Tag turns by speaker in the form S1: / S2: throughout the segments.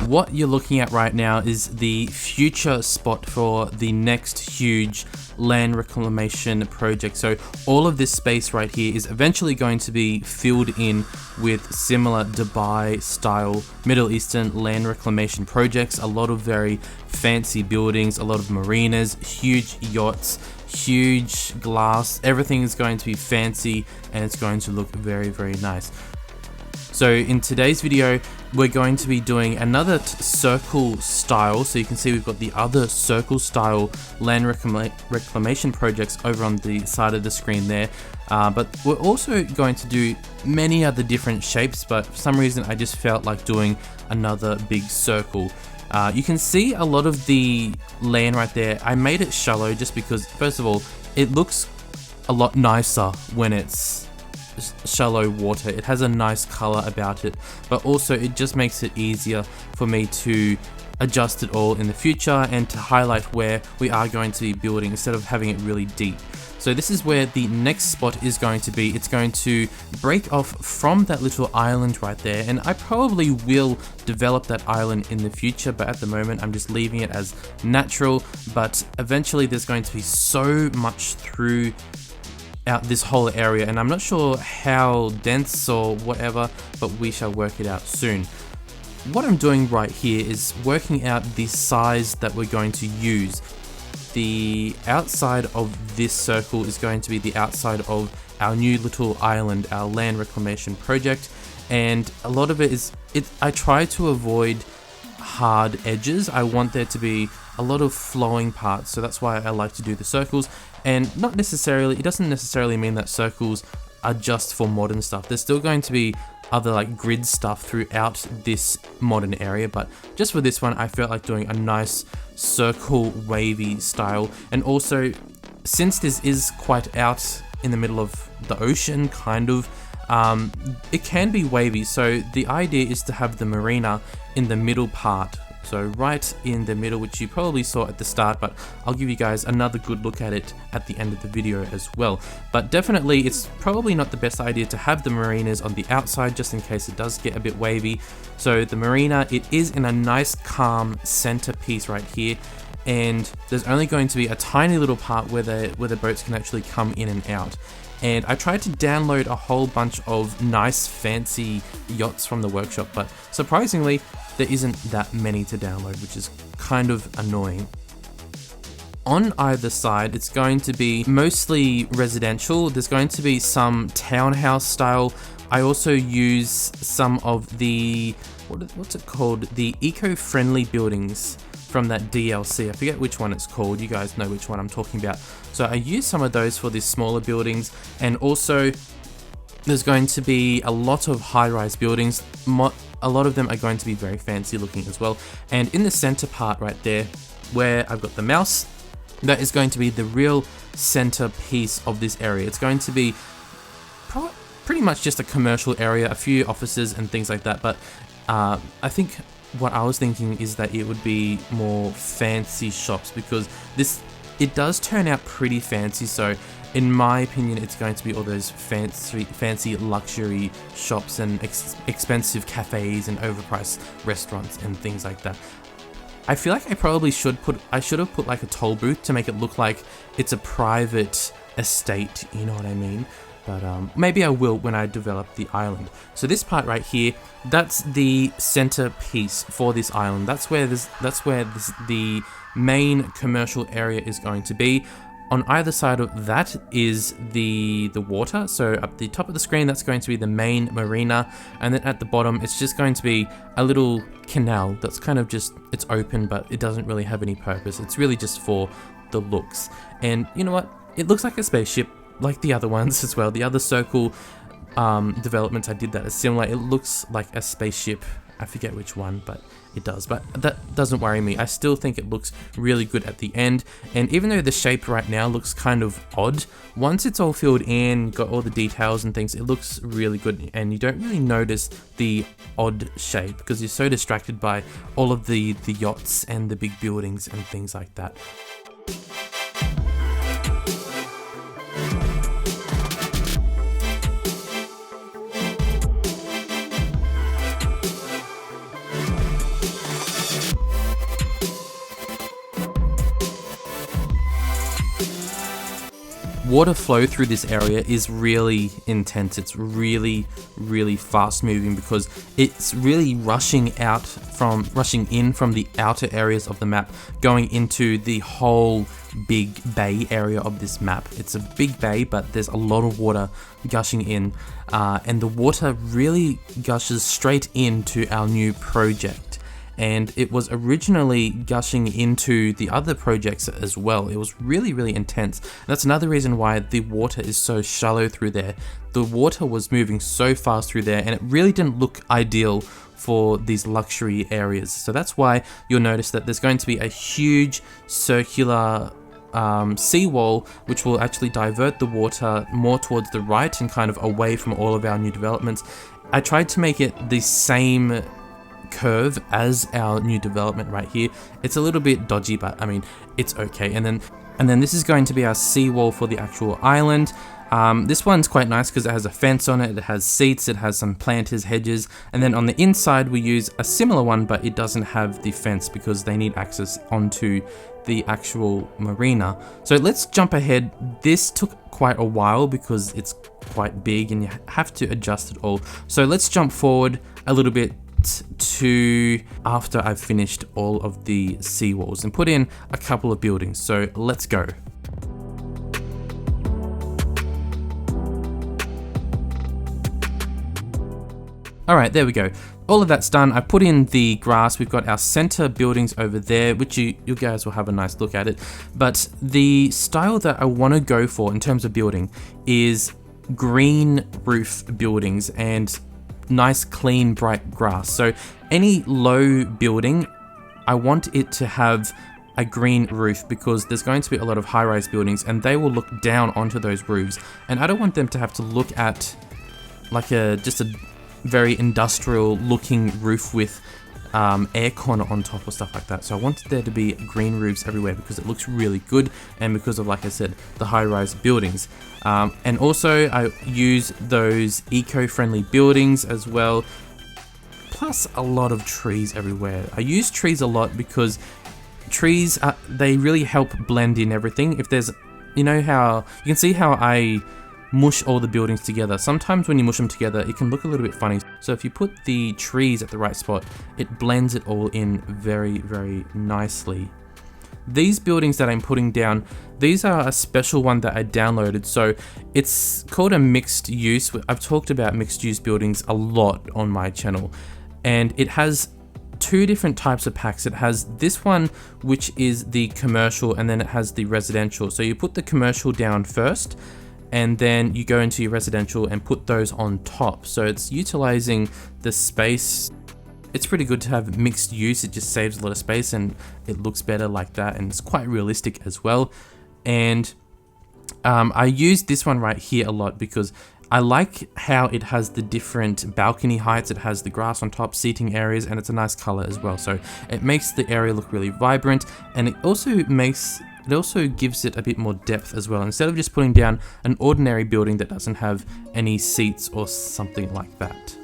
S1: what you're looking at right now is the future spot for the next huge land reclamation project. So all of this space right here is eventually going to be filled in with similar Dubai style Middle Eastern land reclamation projects. A lot of very fancy buildings, a lot of marinas, huge yachts, huge glass. Everything is going to be fancy and it's going to look very, very nice. So in today's video, we're going to be doing another circle style. So you can see we've got the other circle style land reclamation projects over on the side of the screen there. But we're also going to do many other different shapes, but for some reason I just felt like doing another big circle. You can see a lot of the land right there. I made it shallow just because, first of all, it looks a lot nicer when it's shallow water. It has a nice color about it, but also it just makes it easier for me to adjust it all in the future and to highlight where we are going to be building instead of having it really deep. So this is where the next spot is going to be. It's going to break off from that little island right there, and I probably will develop that island in the future, but at the moment I'm just leaving it as natural. But eventually there's going to be so much through out this whole area, and I'm not sure how dense or whatever, but we shall work it out soon. What I'm doing right here is working out the size that we're going to use. The outside of this circle is going to be the outside of our new little island, our land reclamation project, and a lot of it is, I try to avoid hard edges. I want there to be a lot of flowing parts, so that's why I like to do the circles. And not necessarily, it doesn't necessarily mean that circles are just for modern stuff. There's still going to be other like grid stuff throughout this modern area, but just for this one I felt like doing a nice circle wavy style. And also, since this is quite out in the middle of the ocean, kind of, it can be wavy, so the idea is to have the marina in the middle part. So right in the middle, which you probably saw at the start, but I'll give you guys another good look at it at the end of the video as well. But definitely it's probably not the best idea to have the marinas on the outside, just in case it does get a bit wavy. So the marina, it is in a nice calm center piece right here, and there's only going to be a tiny little part where the boats can actually come in and out. And I tried to download a whole bunch of nice fancy yachts from the workshop, but surprisingly there isn't that many to download, which is kind of annoying. On either side, it's going to be mostly residential. There's going to be some townhouse style. I also use some of the, what's it called? The eco-friendly buildings from that DLC. I forget which one it's called. You guys know which one I'm talking about. So I use some of those for these smaller buildings, and also there's going to be a lot of high-rise buildings. A lot of them are going to be very fancy looking as well. And in the center part right there, where I've got the mouse, that is going to be the real center piece of this area. It's going to be pretty much just a commercial area, a few offices and things like that. But I think what I was thinking is that it would be more fancy shops, because it does turn out pretty fancy. So in my opinion, it's going to be all those fancy luxury shops and expensive cafes and overpriced restaurants and things like that. I feel like I should have put like a toll booth to make it look like it's a private estate, you know what I mean? But maybe I will when I develop the island. So this part right here, that's the center piece for this island. That's where the main commercial area is going to be. On either side of that is the water. So up the top of the screen, that's going to be the main marina, and then at the bottom it's just going to be a little canal that's kind of just, it's open, but it doesn't really have any purpose. It's really just for the looks. And you know what, it looks like a spaceship like the other ones as well. The other circle developments I did that are similar. It looks like a spaceship. I forget which one, but it does. But that doesn't worry me. I still think it looks really good at the end. And even though the shape right now looks kind of odd, once it's all filled in, got all the details and things, it looks really good. And you don't really notice the odd shape because you're so distracted by all of the yachts and the big buildings and things like that. water flow through this area is really intense. It's really, really fast moving because it's really rushing in from the outer areas of the map, going into the whole big bay area of this map. It's a big bay, but there's a lot of water gushing in, and the water really gushes straight into our new project. And it was originally gushing into the other projects as well. It was really, really intense. That's another reason why the water is so shallow through there. The water was moving so fast through there, and it really didn't look ideal for these luxury areas. So that's why you'll notice that there's going to be a huge circular seawall, which will actually divert the water more towards the right and kind of away from all of our new developments. I tried to make it the same curve as our new development right here. It's a little bit dodgy, but I mean, it's okay. And then this is going to be our seawall for the actual island. This one's quite nice because it has a fence on it, it has seats, it has some planters, hedges, and then on the inside we use a similar one, but it doesn't have the fence because they need access onto the actual marina. So let's jump ahead. This took quite a while because it's quite big and you have to adjust it all. So let's jump forward a little bit to after I've finished all of the seawalls and put in a couple of buildings. So let's go. Alright, there we go. All of that's done. I put in the grass. We've got our center buildings over there, which you guys will have a nice look at it. But the style that I want to go for in terms of building is green roof buildings and nice, clean, bright grass. So any low building, I want it to have a green roof because there's going to be a lot of high-rise buildings and they will look down onto those roofs. And I don't want them to have to look at like just a very industrial looking roof with aircon on top or stuff like that. So I wanted there to be green roofs everywhere because it looks really good, and because of, like I said, the high-rise buildings. And also I use those eco-friendly buildings as well, plus a lot of trees everywhere. I use trees a lot because trees, they really help blend in everything. If there's, you know how, you can see how I mush all the buildings together. Sometimes when you mush them together, it can look a little bit funny. So if you put the trees at the right spot, it blends it all in very, very nicely. These buildings that I'm putting down, these are a special one that I downloaded. So it's called a mixed use. I've talked about mixed use buildings a lot on my channel, and it has two different types of packs. It has this one, which is the commercial, and then it has the residential. So you put the commercial down first, and then you go into your residential and put those on top. So it's utilizing the space. It's pretty good to have mixed use. It just saves a lot of space and it looks better like that, and it's quite realistic as well. And I use this one right here a lot because I like how it has the different balcony heights. It has the grass on top, seating areas, and it's a nice color as well. So it makes the area look really vibrant, and it also gives it a bit more depth as well, instead of just putting down an ordinary building that doesn't have any seats or something like that.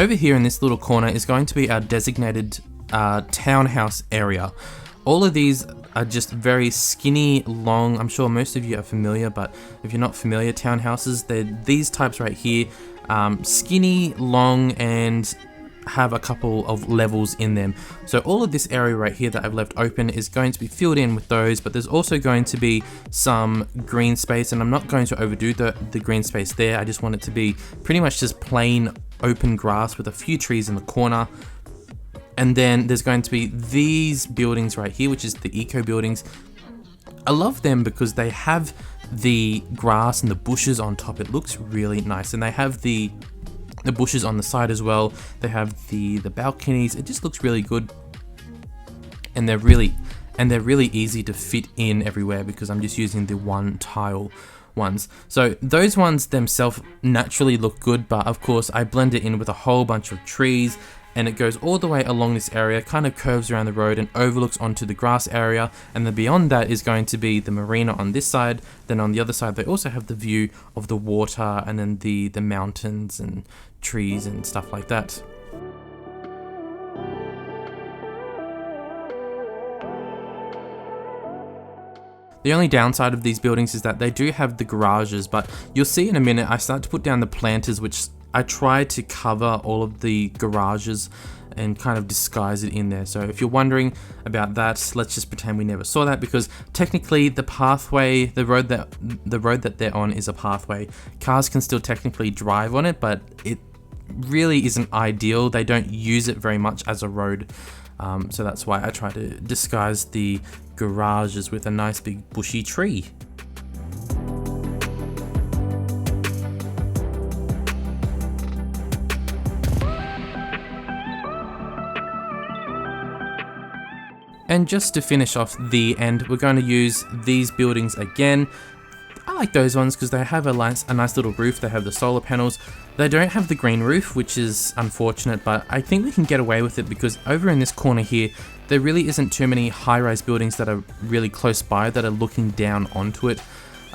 S1: over here in this little corner is going to be our designated townhouse area. All of these are just very skinny, long. I'm sure most of you are familiar, but if you're not familiar, townhouses, they're these types right here, skinny, long, and have a couple of levels in them. So all of this area right here that I've left open is going to be filled in with those, but there's also going to be some green space, and I'm not going to overdo the green space there. I just want it to be pretty much just plain open grass with a few trees in the corner. And then there's going to be these buildings right here, which is the eco buildings. I love them because they have the grass and the bushes on top. It looks really nice, and they have the bushes on the side as well. They have the balconies. It just looks really good, and they're really easy to fit in everywhere because I'm just using the one tile ones. So those ones themselves naturally look good, but of course I blend it in with a whole bunch of trees, and it goes all the way along this area, kind of curves around the road and overlooks onto the grass area. And then beyond that is going to be the marina on this side. Then on the other side, they also have the view of the water and then the mountains and trees and stuff like that. The only downside of these buildings is that they do have the garages, but you'll see in a minute I start to put down the planters, which I try to cover all of the garages and kind of disguise it in there. So if you're wondering about that, let's just pretend we never saw that, because technically the pathway, the road that they're on is a pathway. Cars can still technically drive on it, but it really isn't ideal. They don't use it very much as a road. So that's why I try to disguise the garages with a nice big bushy tree. And just to finish off the end, we're going to use these buildings again. I like those ones because they have a nice little roof. They have the solar panels. They don't have the green roof, which is unfortunate, but I think we can get away with it because over in this corner here, there really isn't too many high-rise buildings that are really close by that are looking down onto it.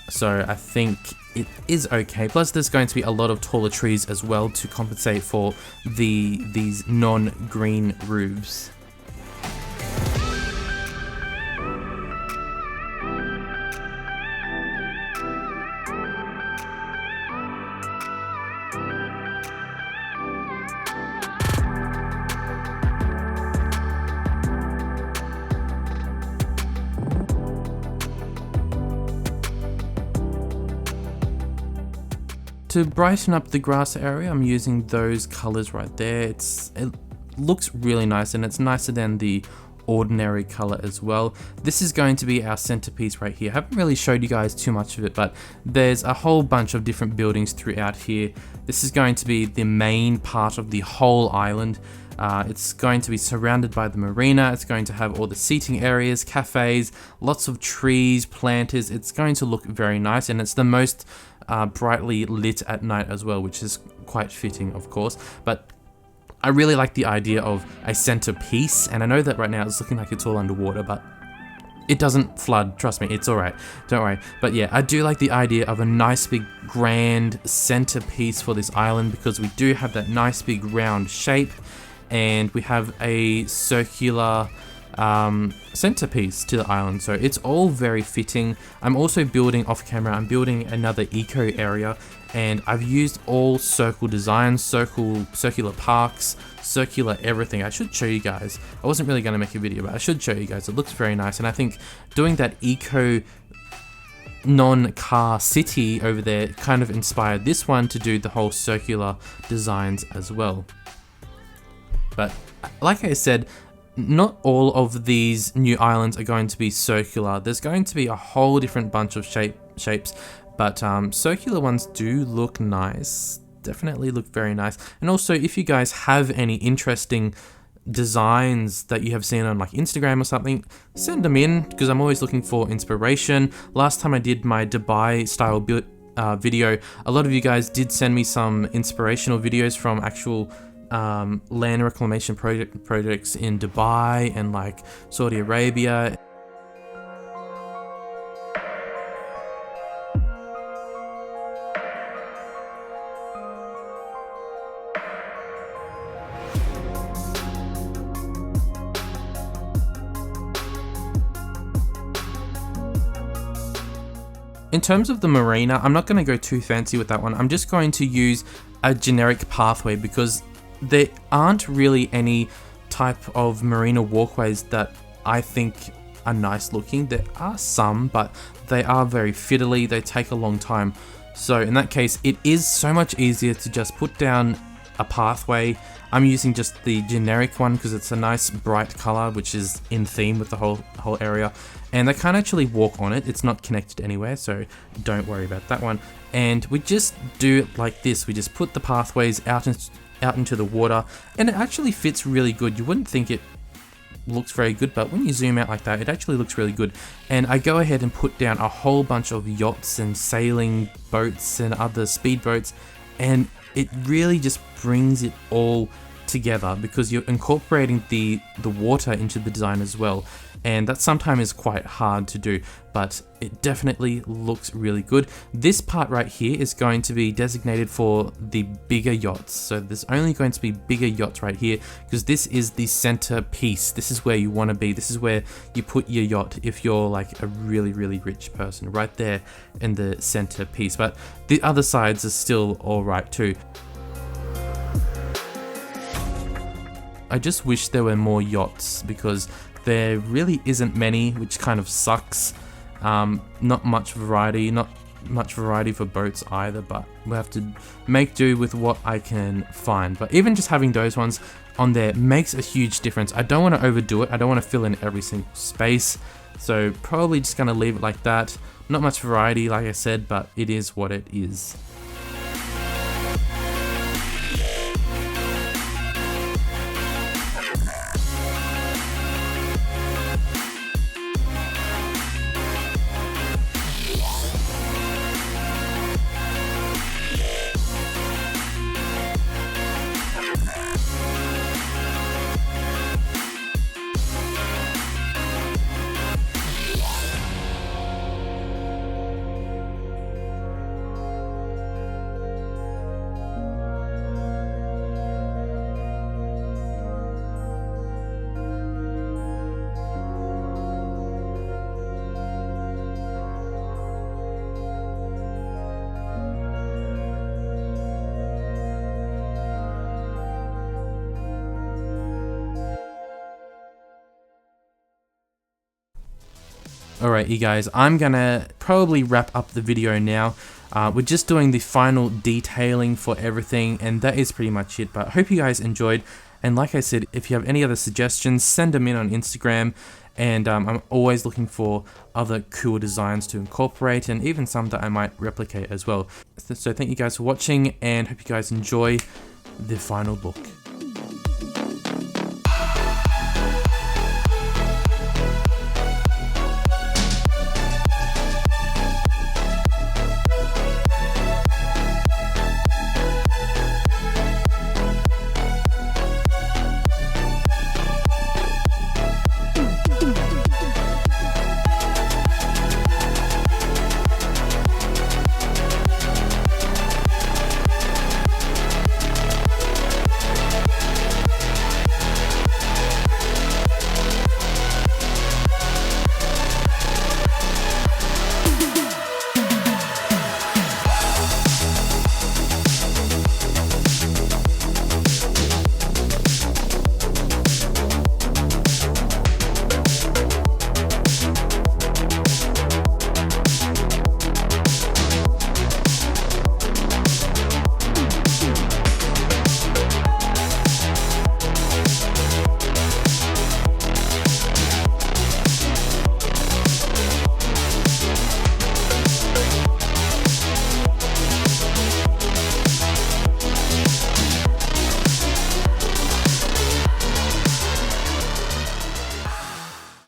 S1: So I think it is okay. Plus there's going to be a lot of taller trees as well to compensate for these non-green roofs. To brighten up the grass area, I'm using those colors right there. It looks really nice, and it's nicer than the ordinary color as well. This is going to be our centerpiece right here. I haven't really showed you guys too much of it, but there's a whole bunch of different buildings throughout here. This is going to be the main part of the whole island. It's going to be surrounded by the marina. It's going to have all the seating areas, cafes, lots of trees, planters. It's going to look very nice, and it's the most brightly lit at night as well, which is quite fitting, of course. But I really like the idea of a centerpiece, and I know that right now it's looking like it's all underwater, but it doesn't flood, trust me, it's alright, don't worry. But yeah, I do like the idea of a nice big grand centerpiece for this island, because we do have that nice big round shape, and we have a circular centerpiece to the island, so it's all very fitting. I'm also building off camera, I'm another eco area, and I've used all circle designs, circular parks, circular everything. I should show you guys. I wasn't really going to make a video, but I should show you guys. It looks very nice, and I think doing that eco non-car city over there kind of inspired this one to do the whole circular designs as well. But like I said, not all of these new islands are going to be circular. There's going to be a whole different bunch of shapes, but circular ones do look nice. Definitely look very nice. And also, if you guys have any interesting designs that you have seen on like Instagram or something, send them in, because I'm always looking for inspiration. Last time I did my Dubai style video, a lot of you guys did send me some inspirational videos from actual land reclamation projects in Dubai and like Saudi Arabia. In terms of the marina, I'm not going to go too fancy with that one. I'm just going to use a generic pathway because there aren't really any type of marina walkways that I think are nice looking. There are some, but they are very fiddly. They take a long time. So in that case, it is so much easier to just put down a pathway. I'm using just the generic one because it's a nice bright color, which is in theme with the whole area. And they can't actually walk on it. It's not connected anywhere, so don't worry about that one. And we just do it like this. We just put the pathways out into the water, and it actually fits really good. You wouldn't think it looks very good, but when you zoom out like that, it actually looks really good. And I go ahead and put down a whole bunch of yachts and sailing boats and other speedboats, and it really just brings it all together because you're incorporating the water into the design as well, and that sometimes is quite hard to do, but it definitely looks really good. This part right here is going to be designated for the bigger yachts, so there's only going to be bigger yachts right here because this is the center piece. This is where you want to be. This is where you put your yacht if you're like a really rich person, right there in the center piece. But the other sides are still all right too. I just wish there were more yachts because there really isn't many, which kind of sucks. Not much variety for boats either, but we'll have to make do with what I can find. But even just having those ones on there makes a huge difference. I don't want to overdo it. I don't want to fill in every single space. So probably just going to leave it like that. Not much variety, like I said, but it is what it is. Alright, you guys, I'm gonna probably wrap up the video now. We're just doing the final detailing for everything, and that is pretty much it. But I hope you guys enjoyed. And like I said, if you have any other suggestions, send them in on Instagram. And I'm always looking for other cool designs to incorporate, and even some that I might replicate as well. So thank you guys for watching, and hope you guys enjoy the final look.